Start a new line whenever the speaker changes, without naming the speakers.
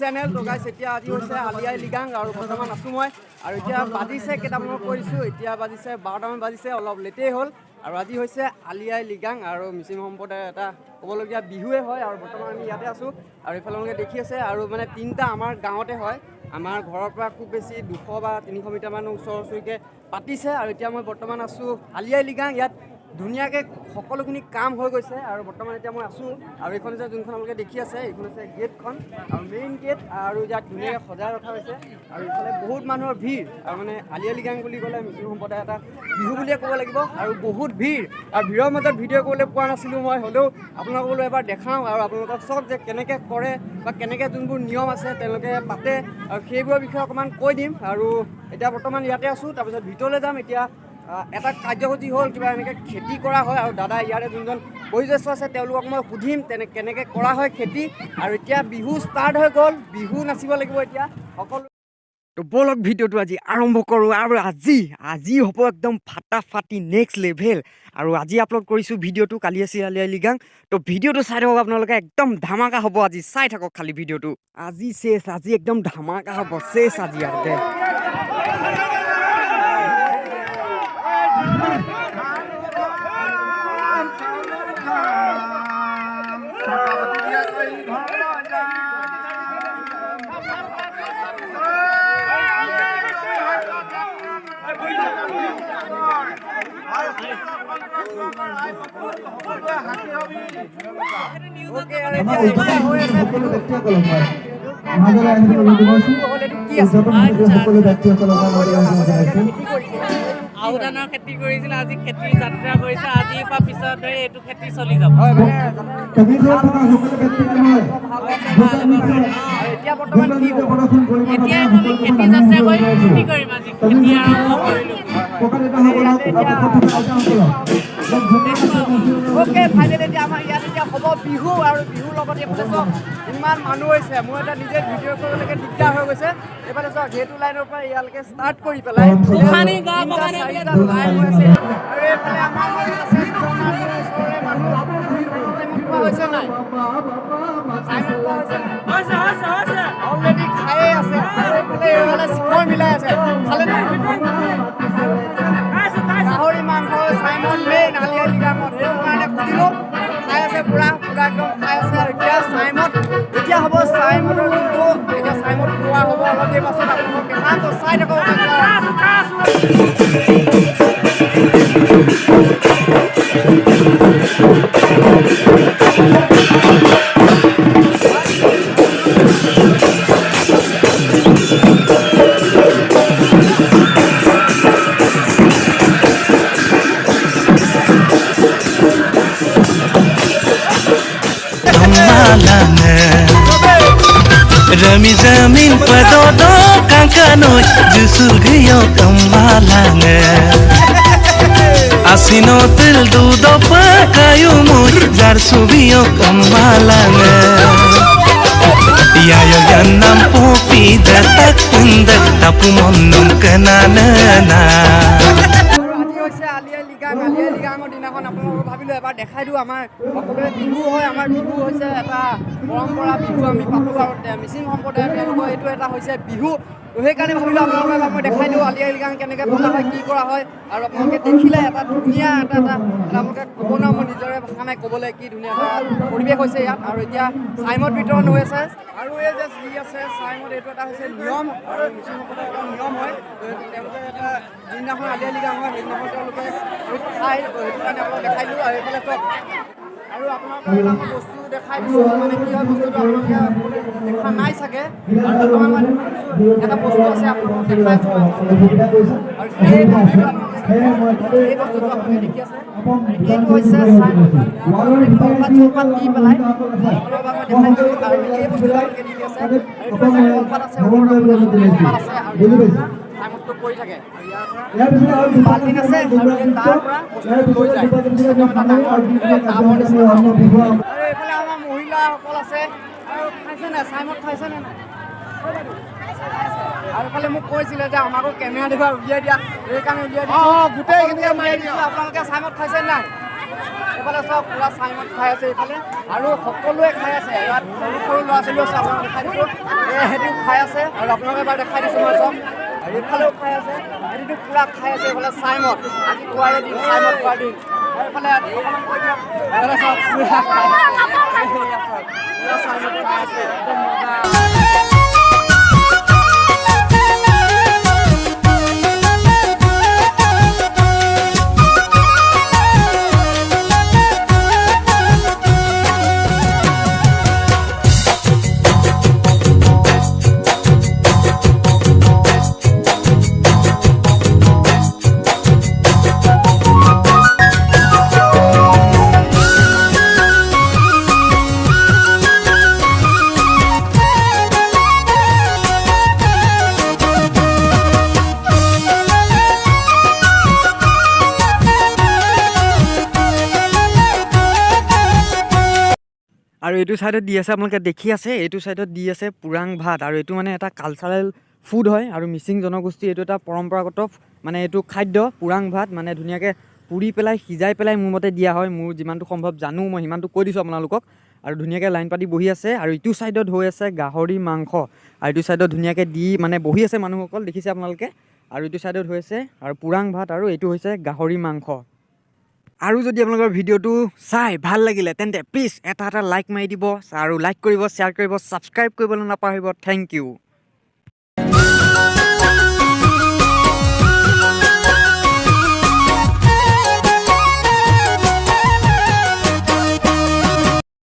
channel তো গাইছ এতিয়া আজি হৈছে আলি আই লৃগাং আৰু বৰ্তমান আছো মই আৰু এতিয়া বাজিছে কেইটামানত কৰিছোঁ এতিয়া বাজিছে 12টামান বাজিছে অলপ লেটেই হ'ল আৰু আজি হৈছে আলি আই লৃগাং আৰু মিচিং সম্প্ৰদায়ৰ এটা ক'বলগীয়া বিহুৱে হয় আৰু বৰ্তমান আমি ইয়াতে আছোঁ আৰু এইফালে দেখি আছে আৰু মানে তিনিটা আমাৰ গাঁৱতে হয় আমাৰ ঘৰৰ পৰা খুব বেছি 200 বা 300 মিটাৰমান ওচৰ ওচৰিকৈ পাতিছে আৰু এতিয়া মই বৰ্তমান আছোঁ আলি আই লৃগাং ইয়াত ধুনীয়াকৈ সকলোখিনি কাম হৈ গৈছে আৰু বৰ্তমান এতিয়া মই আছোঁ আৰু এইখন যে যোনখন আপোনালোকে দেখি আছে এইখন হৈছে গেটখন আৰু মেইন গেট আৰু ইয়াত ধুনীয়াকৈ সজাই ৰখা হৈছে আৰু ইফালে বহুত মানুহৰ ভিৰ আৰু মানে আলি আই লৃগাং বুলি ক'লে মিচিং সম্প্ৰদায় এটা বিহু বুলিয়ে ক'ব লাগিব আৰু বহুত ভিৰ আৰু ভিৰৰ মাজত ভিডিঅ' কৰিবলৈ পোৱা নাছিলোঁ মই হ'লেও আপোনালোকলৈ এবাৰ দেখাওঁ আৰু আপোনালোকক চাওক যে কেনেকৈ কৰে বা কেনেকৈ যোনবোৰ নিয়ম আছে তেওঁলোকে পাতে আৰু সেইবোৰৰ বিষয়ে অকণমান কৈ দিম আৰু এতিয়া বৰ্তমান ইয়াতে আছোঁ তাৰপিছত ভিতৰলৈ যাম এতিয়া এটা কাৰ্যসূচী হ'ল কিবা এনেকৈ খেতি কৰা হয় আৰু দাদা ইয়াৰে যোনজন বয়োজ্যেষ্ঠ আছে তেওঁলোকক মই সুধিম কেনেকৈ কৰা হয় খেতি আৰু এতিয়া বিহু ষ্টাৰ্ট হৈ গ'ল বিহু নাচিব লাগিব এতিয়া সকলো তো বলক ভিডিঅ'টো আজি আৰম্ভ কৰোঁ আৰু আজি হ'ব একদম ফাটাফাটি নেক্সট লেভেল আৰু আজি আপলোড কৰিছোঁ ভিডিঅ'টো কালি আছে আলি আই লৃগাং তো ভিডিঅ'টো চাই থাকক আপোনালোকে একদম ধামাকা হ'ব আজি চাই থাকক খালি ভিডিঅ'টো আজি একদম ধামাকা হ'ব চেছ আজি ইয়াতে
আউদানৰ খেতি কৰিছিল আজি খেতিৰ যাত্ৰা কৰিছে আজিৰ পৰা পিছত ধৰি এইটো খেতি চলি যাব
এতিয়া বৰ্তমান কি হ'ব
এতিয়া আমি খেতি যাত্ৰা কৰি ফূৰ্তি কৰিম আজি খেতি আৰম্ভ কৰিলোঁ
অ'কে ফাইনেলি এতিয়া আমাৰ ইয়াত এতিয়া হ'ব বিহু আৰু বিহুৰ লগতে এইফালে চাওক ইমান মানুহ হৈছে মোৰ এটা নিজে ভিডিঅ' কৰিবলৈকে দিগদাৰ হৈ গৈছে এইফালে চাওক সেইটো লাইনৰ পৰা ইয়ালৈকে ষ্টাৰ্ট কৰি পেলাই চাৰিটা লাইন হৈ আছে আৰু এইফালে আমাৰ মানুহ আছে ওচৰৰে মানুহ খোৱা হৈছে নাই অলৰেডি খায়ে আছে এইফালে চিখৰ মিলাই আছে খালে গাহৰি মাংস চাইমন মেইন আলি আই লৃগাঙত সেইটো কাৰণে সুধিলোঁ খাই আছে পুৰা একদম খাই আছে আৰু এতিয়া চাইমত এতিয়া হ'ব চাইমতৰ যোনটো এতিয়া চাইমত খোৱা হ'ব অলপ দেৰি পাছত আপোনালোকক দেখাম তো চাই থাকক
Rami zamin padodo kankanoi jusul gyo kamalange Asino til dudo pa kayu moi jar subiyo kamalange Yayo yanam popi datak undak tapu monnum kanana
আলি আই লৃগাঙৰ দিনাখন আপোনালোকক ভাবিলোঁ এবাৰ দেখাই দিওঁ আমাৰ সকলোৰে বিহু হয় আমাৰ বিহু হৈছে এটা পৰম্পৰা বিহু আমি পাতোঁ আৰু মিচিং সম্প্ৰদায়ৰ তেওঁলোকৰ এইটো এটা হৈছে বিহু সেইকাৰণে ভাবিলোঁ আপোনালোকক এবাৰ মই দেখাই দিওঁ আলি আই লৃগাং কেনেকৈ পতা হয় কি কৰা হয় আৰু আপোনালোকে দেখিলে এটা ধুনীয়া এটা আপোনালোকে ক'ব নোৱাৰো মোৰ নিজৰে ভাষা নাই ক'বলৈ কি ধুনীয়া এটা পৰিৱেশ হৈছে ইয়াত আৰু এতিয়া চাইমত বিতৰণ হৈ আছে আৰু এই যে যি আছে চাইমত এইটো এটা হৈছে নিয়ম আৰু মিচিং সম্প্ৰদায়ৰ এটা নিয়ম হয় তেওঁলোকে এটা যিদিনাখন আলি আই লৃগাং হয় সেইদিনাখন তেওঁলোকে খাই সেইটো কাৰণে আপোনালোক দেখাই দিওঁ আৰু এইফালে চব আৰু আপোনালোকক এটা মই বস্তু দেখাই দিছোঁ মানে কি হয় বস্তুটো আপোনালোকে দেখা নাই চাগে আৰু বৰ্তমান এটা বস্তু আছে আপোনালোকক দেখাইছোঁ আৰু এই বস্তুটো আপোনালোকে দেখি আছে এইটো হৈছে কলপাত চলপাত দি পেলাই আপোনালোকক মই দেখাইছোঁ আৰু এই বস্তুটো আপোনালোকে দেখি আছে এইটো হৈছে কলপাত আছে কলপাত আছে আৰু টাইমতটো পৰি থাকে বাল্টিং আছে আৰু তাৰ পৰা বস্তুটো লৈ যায় একদম এটা ডাঙৰ টাবৰ নিচিনা আৰু এইফালে আমাৰ মহিলাসকল আছে আৰু খাইছে নাই চাইমত খাইছে নে নাই আৰু এইফালে মোক কৈছিলে যে আমাকো কেমেৰা দিবা উলিয়াই দিয়া সেইকাৰণে উলিয়াই দিছোঁ গোটেইখিনিকে উলিয়াই দিছোঁ আপোনালোকে চাইমত খাইছে নাই এইফালে চব পুৰা চাইমত খাই আছে এইফালে আৰু সকলোৱে খাই আছে ইয়াত সৰু সৰু ল'ৰা ছোৱালীও আছে আপোনালোকে দেখাই দিছোঁ সেইটো খাই আছে আৰু আপোনালোকে এবাৰ দেখাই দিছোঁ মই চব আৰু এইফালেও খাই আছে সেইটোতো পুৰা খাই আছে এইফালে চাইমত আজি খোৱাৰে দিন চাইমত খোৱাৰ দিন আৰু এইফালে অকণমান কৈ দিয়ক এইফালে চব পুৰা খাই পুৰা চাইমত খাই আছে একদম মজা আৰু এইটো ছাইডত দি আছে আপোনালোকে দেখি আছে এইটো ছাইডত দি আছে পুৰাং ভাত আৰু এইটো মানে এটা কালচাৰেল ফুড হয় আৰু মিচিং জনগোষ্ঠী এইটো এটা পৰম্পৰাগত মানে এইটো খাদ্য পুৰাং ভাত মানে ধুনীয়াকৈ পুৰি পেলাই সিজাই পেলাই মোৰ মতে দিয়া হয় মোৰ যিমানটো সম্ভৱ জানো মই সিমানটো কৈ দিছোঁ আপোনালোকক আৰু ধুনীয়াকৈ লাইন পাতি বহি আছে আৰু ইটো ছাইডত হৈ আছে গাহৰি মাংস আৰু এইটো ছাইডত ধুনীয়াকৈ দি মানে বহি আছে মানুহসকল দেখিছে আপোনালোকে আৰু এইটো ছাইডত হৈ আছে আৰু পুৰাং ভাত আৰু এইটো হৈছে গাহৰি মাংস আৰু যদি আপোনালোকৰ ভিডিঅ'টো চাই ভাল লাগিলে তেন্তে প্লিজ এটা লাইক মাৰি দিব আৰু লাইক কৰিব শ্বেয়াৰ কৰিব ছাবস্ক্ৰাইব কৰিবলৈ নাপাহৰিব থেংক ইউ